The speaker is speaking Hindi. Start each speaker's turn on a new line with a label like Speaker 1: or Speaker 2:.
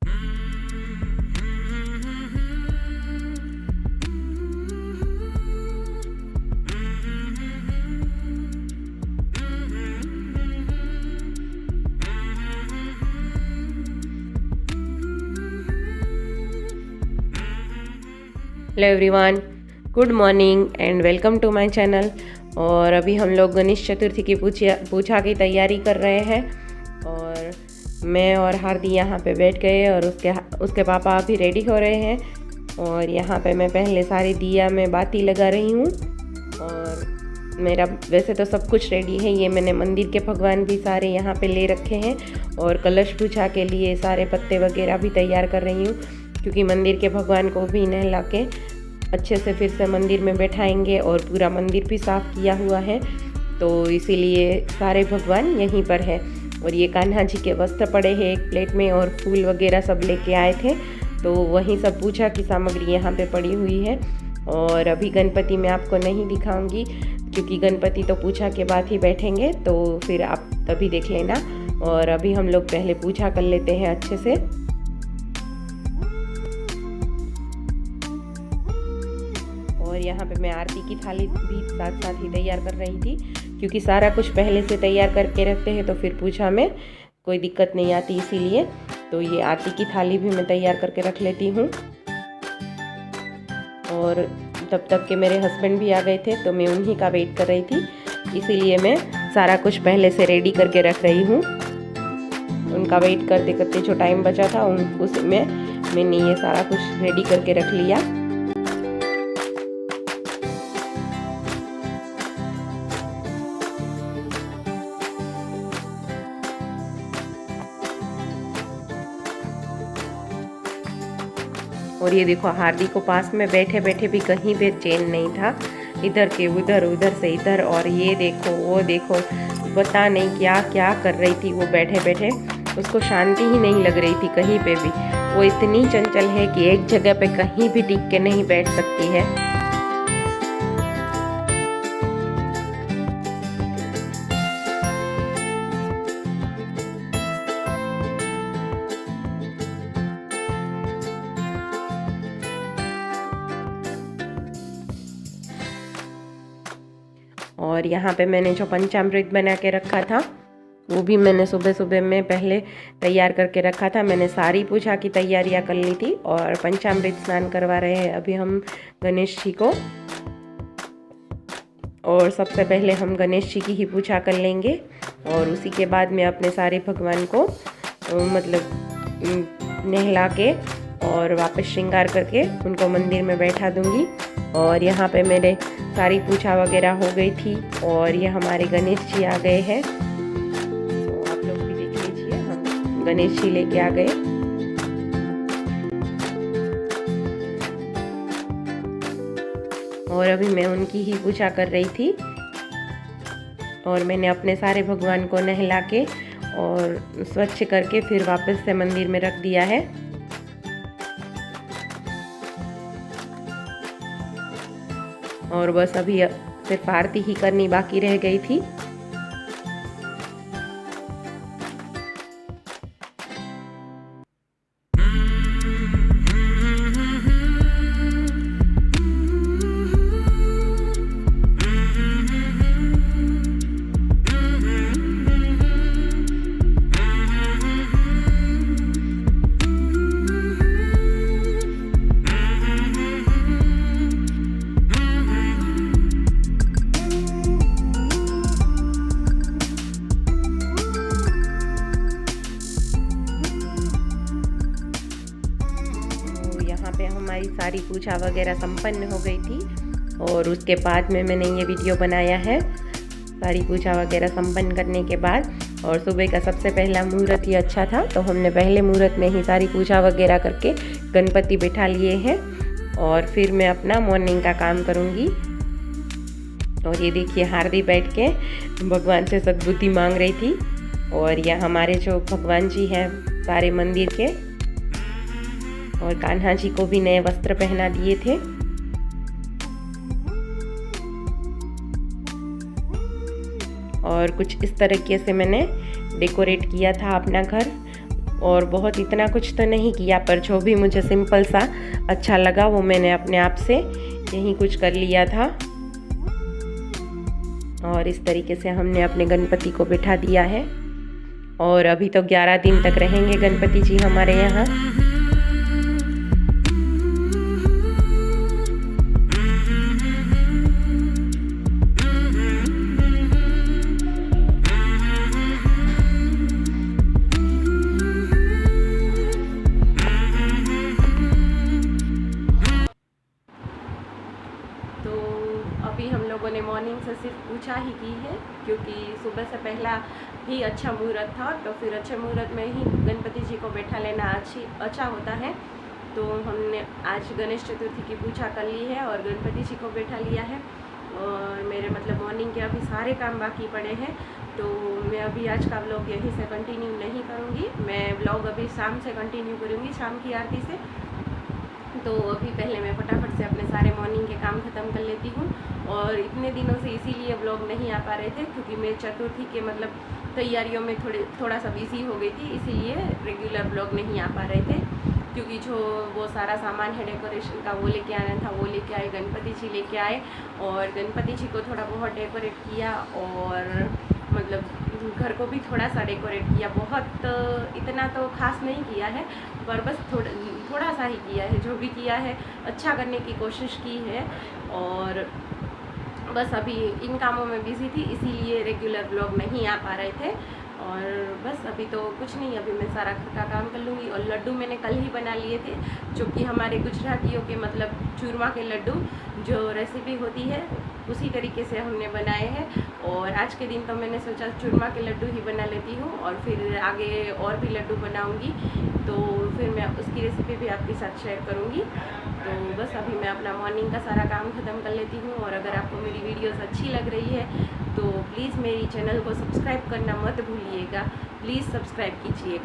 Speaker 1: Hello everyone, good morning and welcome to my channel. और अभी हम लोग गणेश चतुर्थी की पूजा की तैयारी कर रहे हैं और मैं और हार्दी यहाँ पे बैठ गए और उसके पापा अभी रेडी हो रहे हैं। और यहाँ पे मैं पहले सारी दिया में बाती लगा रही हूँ और मेरा वैसे तो सब कुछ रेडी है। ये मैंने मंदिर के भगवान भी सारे यहाँ पे ले रखे हैं और कलश पूजा के लिए सारे पत्ते वगैरह भी तैयार कर रही हूँ, क्योंकि मंदिर के भगवान को भी नहला के अच्छे से फिर से मंदिर में बैठाएंगे और पूरा मंदिर भी साफ़ किया हुआ है, तो इसीलिए सारे भगवान यहीं पर है। और ये कान्हा जी के वस्त्र पड़े हैं एक प्लेट में और फूल वगैरह सब लेके आए थे, तो वहीं सब पूजा की सामग्री यहाँ पे पड़ी हुई है। और अभी गणपति मैं आपको नहीं दिखाऊंगी, क्योंकि गणपति तो पूजा के बाद ही बैठेंगे, तो फिर आप तभी देख लेना। और अभी हम लोग पहले पूजा कर लेते हैं अच्छे से। और यहाँ पे मैं आरती की थाली भी साथ साथ ही तैयार कर रही थी, क्योंकि सारा कुछ पहले से तैयार करके रखते हैं तो फिर पूजा में कोई दिक्कत नहीं आती, इसीलिए तो ये आरती की थाली भी मैं तैयार करके रख लेती हूँ। और तब तक के मेरे हस्बैंड भी आ गए थे, तो मैं उन्हीं का वेट कर रही थी, इसीलिए मैं सारा कुछ पहले से रेडी करके रख रही हूँ। उनका वेट करते करते जो टाइम बचा था उसमें मैंने ये सारा कुछ रेडी करके रख लिया। और ये देखो, हार्दी को पास में बैठे बैठे भी कहीं पे चैन नहीं था, इधर के उधर, उधर से इधर। और ये देखो वो देखो, पता नहीं क्या क्या कर रही थी वो बैठे बैठे, उसको शांति ही नहीं लग रही थी कहीं पे भी। वो इतनी चंचल है कि एक जगह पे कहीं भी टिक के नहीं बैठ सकती है। और यहाँ पे मैंने जो पंचामृत बना के रखा था वो भी मैंने सुबह सुबह में पहले तैयार करके रखा था। मैंने सारी पूजा की तैयारियाँ कर ली थी और पंचामृत स्नान करवा रहे हैं अभी हम गणेश जी को। और सबसे पहले हम गणेश जी की ही पूजा कर लेंगे और उसी के बाद मैं अपने सारे भगवान को मतलब नहला के और वापस श्रृंगार करके उनको मंदिर में बैठा दूंगी। और यहाँ पे मेरे सारी पूजा वगैरह हो गई थी और ये हमारे गणेश जी आ गए हैं, तो आप लोग भी देख लीजिए, हम गणेश जी लेके आ गए। और अभी मैं उनकी ही पूजा कर रही थी और मैंने अपने सारे भगवान को नहला के और स्वच्छ करके फिर वापस से मंदिर में रख दिया है। और बस अभी सिर्फ आरती ही करनी बाकी रह गई थी। हमारी सारी पूजा वगैरह संपन्न हो गई थी और उसके बाद में मैंने ये वीडियो बनाया है सारी पूजा वगैरह संपन्न करने के बाद। और सुबह का सबसे पहला मुहूर्त ही अच्छा था, तो हमने पहले मुहूर्त में ही सारी पूजा वगैरह करके गणपति बैठा लिए हैं और फिर मैं अपना मॉर्निंग का काम करूँगी। और ये देखिए, हार्दी बैठ के भगवान से सद्बुद्धि मांग रही थी। और यह हमारे जो भगवान जी हैं सारे मंदिर के, और कान्हा जी को भी नए वस्त्र पहना दिए थे। और कुछ इस तरीके से मैंने डेकोरेट किया था अपना घर। और बहुत इतना कुछ तो नहीं किया, पर जो भी मुझे सिंपल सा अच्छा लगा वो मैंने अपने आप से यही कुछ कर लिया था। और इस तरीके से हमने अपने गणपति को बिठा दिया है और अभी तो 11 दिन तक रहेंगे गणपति जी हमारे यहाँ। अभी हम लोगों ने मॉर्निंग से सिर्फ पूछा ही की है, क्योंकि सुबह से पहला ही अच्छा मुहूर्त था, तो फिर अच्छे मुहूर्त में ही गणपति जी को बैठा लेना अच्छा होता है। तो हमने आज गणेश चतुर्थी की पूजा कर ली है और गणपति जी को बैठा लिया है। और मेरे मतलब मॉर्निंग के अभी सारे काम बाकी पड़े हैं, तो मैं अभी आज का व्लॉग यहीं से कंटिन्यू नहीं करूँगी। मैं व्लॉग अभी शाम से कंटिन्यू करूँगी, शाम की आरती से। तो अभी पहले मैं फटाफट से अपने सारे मॉर्निंग के काम ख़त्म कर लेती हूँ। और इतने दिनों से इसीलिए व्लॉग नहीं आ पा रहे थे, क्योंकि मैं चतुर्थी के मतलब तैयारियों में थोड़ा सा बिजी हो गई थी, इसीलिए रेगुलर व्लॉग नहीं आ पा रहे थे। क्योंकि जो वो सारा सामान है डेकोरेशन का वो लेके आना था, वो लेके आए, गणपति जी लेके आए और गणपति जी को थोड़ा बहुत डेकोरेट किया और मतलब घर को भी थोड़ा सा डेकोरेट किया। बहुत इतना तो खास नहीं किया है, पर बस थोड़ा सा ही किया है। जो भी किया है अच्छा करने की कोशिश की है। और बस अभी इन कामों में बिजी थी, इसीलिए रेगुलर व्लॉग नहीं आ पा रहे थे। और बस अभी तो कुछ नहीं, अभी मैं सारा घर का काम कर लूँगी। और लड्डू मैंने कल ही बना लिए थे, जो कि हमारे गुजरातियों के मतलब चूरमा के लड्डू जो रेसिपी होती है उसी तरीके से हमने बनाए हैं। और आज के दिन तो मैंने सोचा चूरमा के लड्डू ही बना लेती हूँ और फिर आगे और भी लड्डू बनाऊँगी, तो फिर मैं उसकी रेसिपी भी आपके साथ शेयर करूँगी। तो बस अभी मैं अपना मॉर्निंग का सारा काम ख़त्म कर लेती हूँ। और अगर आपको मेरी वीडियोस अच्छी लग रही है तो प्लीज़ मेरी चैनल को सब्सक्राइब करना मत भूलिएगा, प्लीज़ सब्सक्राइब कीजिएगा।